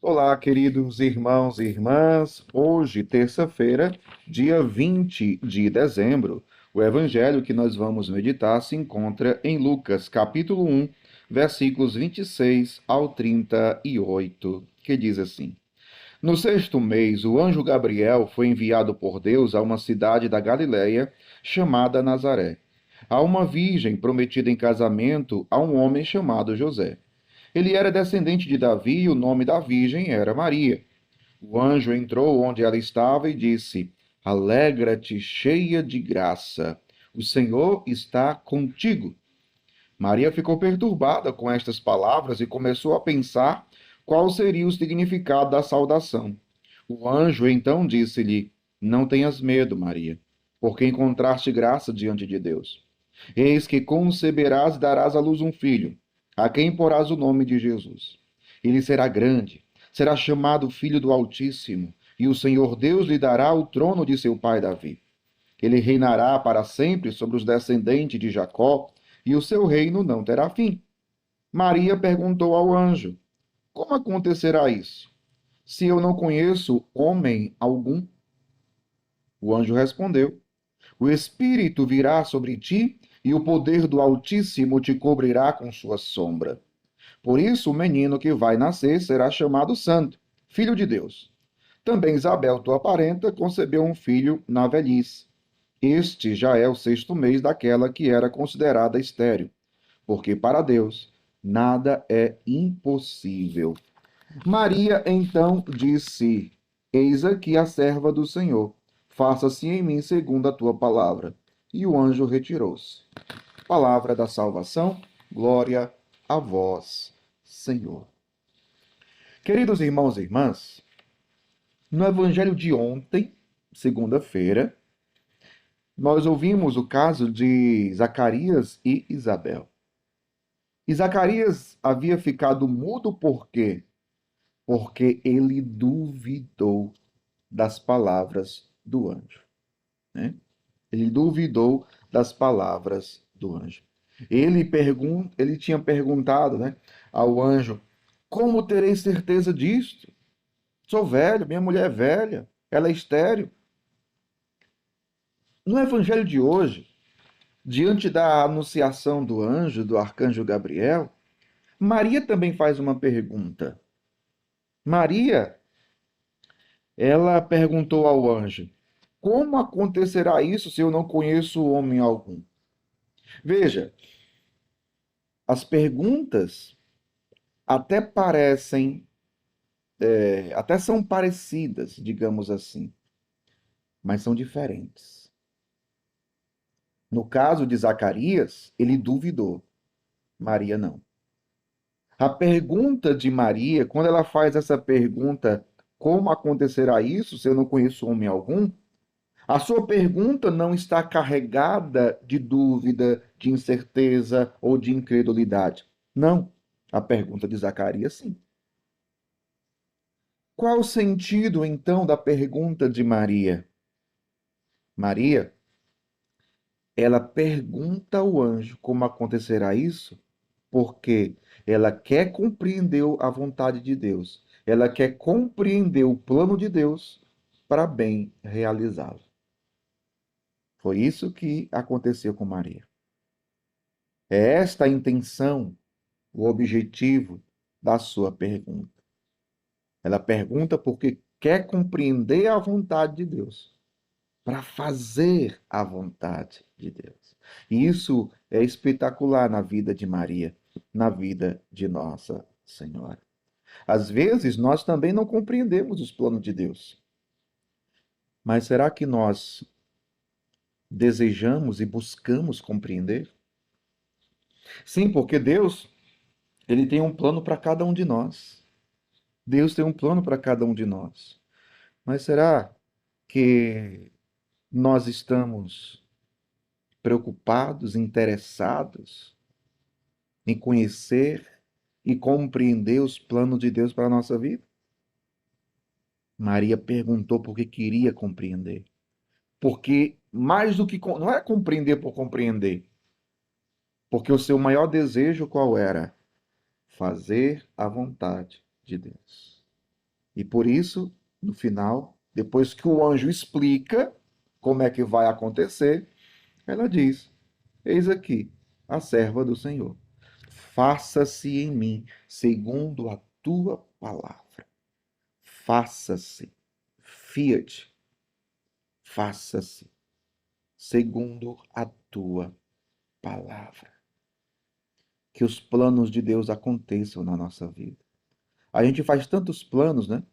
Olá, queridos irmãos e irmãs. Hoje, terça-feira, dia 20 de dezembro, o evangelho que nós vamos meditar se encontra em Lucas, capítulo 1, versículos 26 ao 38, que diz assim: No sexto mês, o anjo Gabriel foi enviado por Deus a uma cidade da Galiléia chamada Nazaré, a uma virgem prometida em casamento a um homem chamado José. Ele era descendente de Davi e o nome da virgem era Maria. O anjo entrou onde ela estava e disse: Alegra-te, cheia de graça, o Senhor está contigo. Maria ficou perturbada com estas palavras e começou a pensar qual seria o significado da saudação. O anjo então disse-lhe: Não tenhas medo, Maria, porque encontraste graça diante de Deus. Eis que conceberás e darás à luz um filho, a quem porás o nome de Jesus. Ele será grande, será chamado Filho do Altíssimo, e o Senhor Deus lhe dará o trono de seu pai Davi. Ele reinará para sempre sobre os descendentes de Jacó, e o seu reino não terá fim. Maria perguntou ao anjo: Como acontecerá isso, se eu não conheço homem algum? O anjo respondeu: O Espírito virá sobre ti, e o poder do Altíssimo te cobrirá com sua sombra. Por isso, o menino que vai nascer será chamado Santo, Filho de Deus. Também Isabel, tua parenta, concebeu um filho na velhice. Este já é o sexto mês daquela que era considerada estéril, porque para Deus nada é impossível. Maria então disse: Eis aqui a serva do Senhor. Faça-se em mim segundo a tua palavra. E o anjo retirou-se. Palavra da salvação, glória a vós, Senhor. Queridos irmãos e irmãs, no evangelho de ontem, segunda-feira, nós ouvimos o caso de Zacarias e Isabel. E Zacarias havia ficado mudo por quê? Porque ele duvidou das palavras do anjo, né? Ele duvidou das palavras do anjo. Ele tinha perguntado, né, ao anjo: Como terei certeza disto? Sou velho, minha mulher é velha, ela é estéril. No evangelho de hoje, diante da anunciação do anjo, do arcanjo Gabriel, Maria também faz uma pergunta. Maria, ela perguntou ao anjo: Como acontecerá isso se eu não conheço homem algum? Veja, as perguntas até parecem, até são parecidas, digamos assim, mas são diferentes. No caso de Zacarias, ele duvidou, Maria não. A pergunta de Maria, quando ela faz essa pergunta, como acontecerá isso se eu não conheço homem algum? A sua pergunta não está carregada de dúvida, de incerteza ou de incredulidade. Não. A pergunta de Zacarias, sim. Qual o sentido, então, da pergunta de Maria? Maria, ela pergunta ao anjo como acontecerá isso, porque ela quer compreender a vontade de Deus. Ela quer compreender o plano de Deus para bem realizá-lo. Foi isso que aconteceu com Maria. É esta a intenção, o objetivo da sua pergunta. Ela pergunta porque quer compreender a vontade de Deus, para fazer a vontade de Deus. E isso é espetacular na vida de Maria, na vida de Nossa Senhora. Às vezes nós também não compreendemos os planos de Deus. Mas será que nós desejamos e buscamos compreender? Sim, porque Deus, ele tem um plano para cada um de nós. Deus tem um plano para cada um de nós. Mas será que nós estamos preocupados, interessados em conhecer e compreender os planos de Deus para a nossa vida? Maria perguntou porque queria compreender. Porque mais do que não é compreender por compreender, porque o seu maior desejo qual era? Fazer a vontade de Deus. E por isso, no final, depois que o anjo explica como é que vai acontecer, ela diz: Eis aqui a serva do Senhor. Faça-se em mim segundo a tua palavra. Faça-se. Fiat. Faça-se segundo a tua palavra. Que os planos de Deus aconteçam na nossa vida. A gente faz tantos planos, né?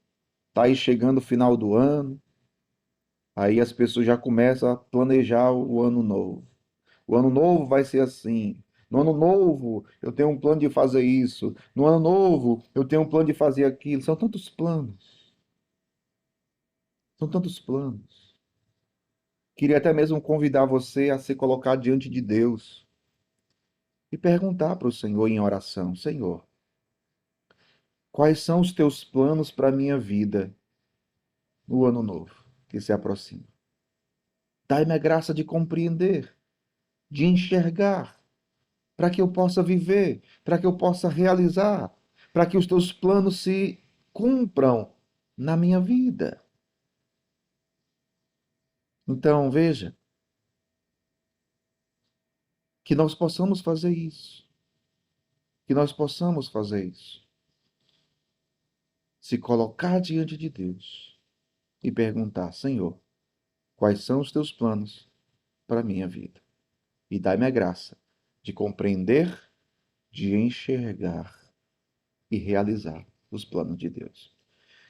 Tá aí chegando o final do ano, aí as pessoas já começam a planejar o ano novo. O ano novo vai ser assim. No ano novo, eu tenho um plano de fazer isso. No ano novo, eu tenho um plano de fazer aquilo. São tantos planos. São tantos planos. Queria até mesmo convidar você a se colocar diante de Deus e perguntar para o Senhor em oração: Senhor, quais são os teus planos para a minha vida no ano novo que se aproxima? Dai-me a graça de compreender, de enxergar, para que eu possa viver, para que eu possa realizar, para que os teus planos se cumpram na minha vida. Então, veja, que nós possamos fazer isso, que nós possamos fazer isso. Se colocar diante de Deus e perguntar: Senhor, quais são os teus planos para a minha vida? E dai-me a graça de compreender, de enxergar e realizar os planos de Deus.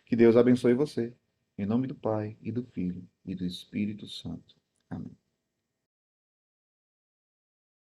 Que Deus abençoe você. Em nome do Pai, e do Filho, e do Espírito Santo. Amém.